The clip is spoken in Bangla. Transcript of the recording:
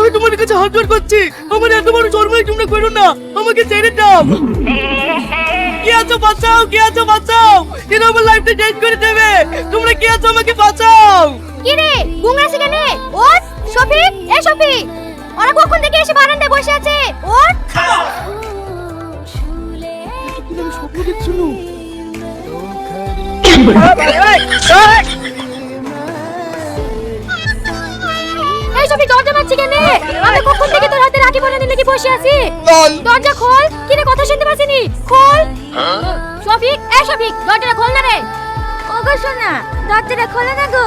আমি তোমার কাছে হাত জোড় করছি, আমার এত বড় জন্মই তোমরা করো না, আমাকে ছেড়ে দাও। কি আছো বাঁচাও, কি আছো বাঁচাও, এরা আমার লাইফটা চেঞ্জ করে দেবে, তোমরা কি আছো আমাকে বাঁচাও। কি রে গুঙ্গা সেখানে ওঠ। শফিক, এ শফিক, ওরা কখন থেকে এসে বারান্দায় বসে আছে, ওঠ। আমি স্বপ্ন দেখছিল। এই শফিক, দরজা মারছি কেন? আমি কখন থেকে তোর হাতে রাখি বানানি লেগে বসে আছি। দরজা খোল। কি রে, কথা শুনতে পাচ্ছিনি? খোল। শফিক, এ শফিক, দরজাটা খোল না রে। ওগো সোনা, দরজাটা খোলো না গো।